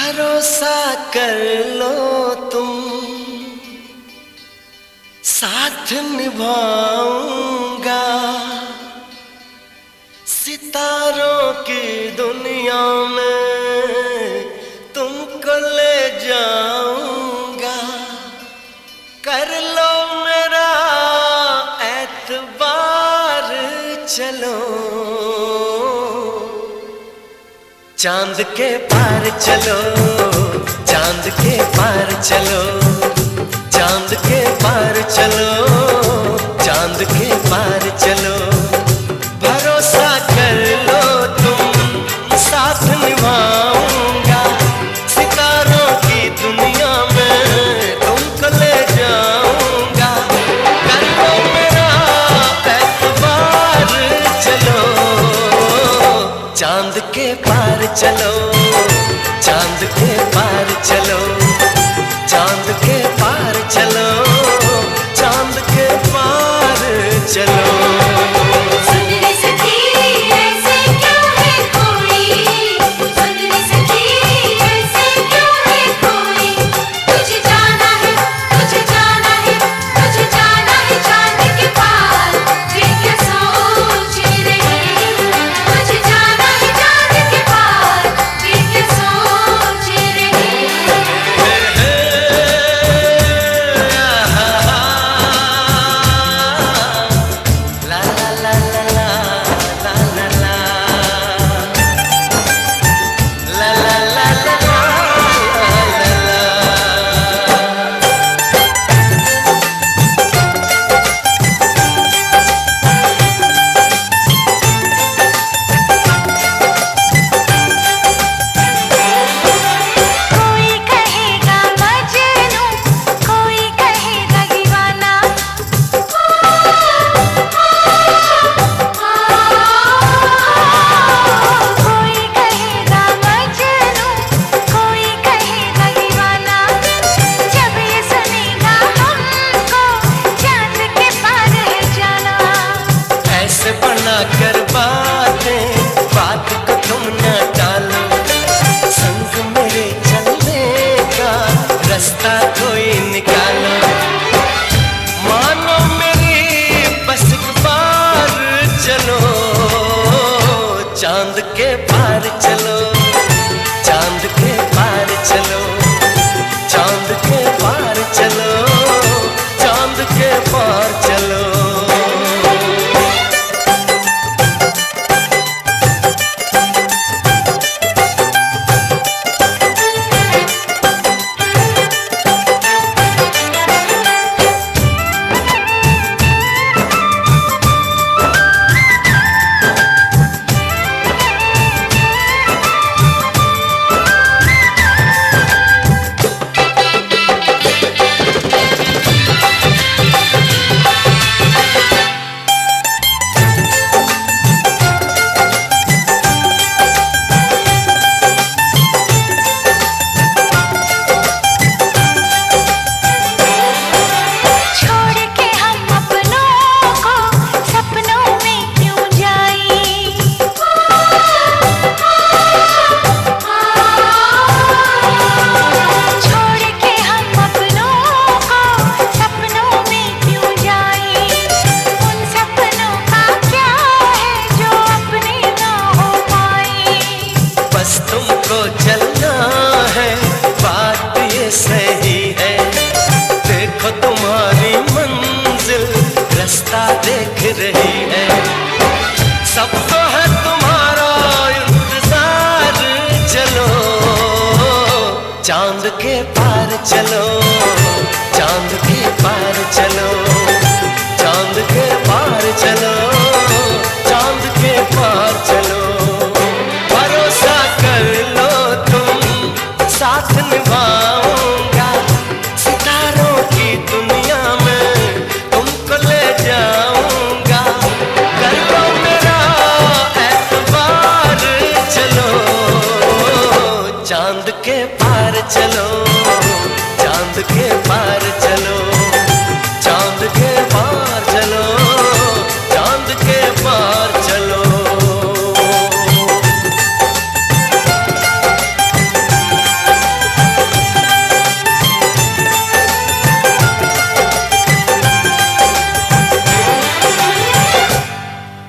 भरोसा कर लो तुम, साथ निभाऊंगा। सितारों की दुनिया में तुमको ले जाऊंगा। कर लो मेरा एतबार, चलो चांद के पार चलो, चांद के पार चलो, चांद के पार चलो, चांद के पार चलो। भरोसा कर लो तुम, साथ निभाऊंगा। सितारों की दुनिया में तुमको ले जाऊंगा। कर लो मेरा एतबार, चलो चांद के पार चलो, चांद के पार चलो, चांद के पार चलो, चांद के पार चलो। कर बात को तुम न टालो, संग मेरे चलने का रास्ता कोई निकालो। मानो मेरी बस एक बार चलो, चांद के पार चलो, चांद के पार चलो, चांद के पार चलो, चांद के पार चलो। तुमको चलना है, बात ये सही है। देखो तुम्हारी मंजिल रास्ता देख रही है। सब तो है तुम्हारा इंतजार, चलो चांद के पार चलो, चांद के पार चलो, चांद के पार चलो, चांद के पार चलो। साथ निभाऊंगा। सितारों की दुनिया में तुमको ले जाऊंगा। कर लो मेरा एतबार, चलो चांद के पार चलो, चांद के पार चलो।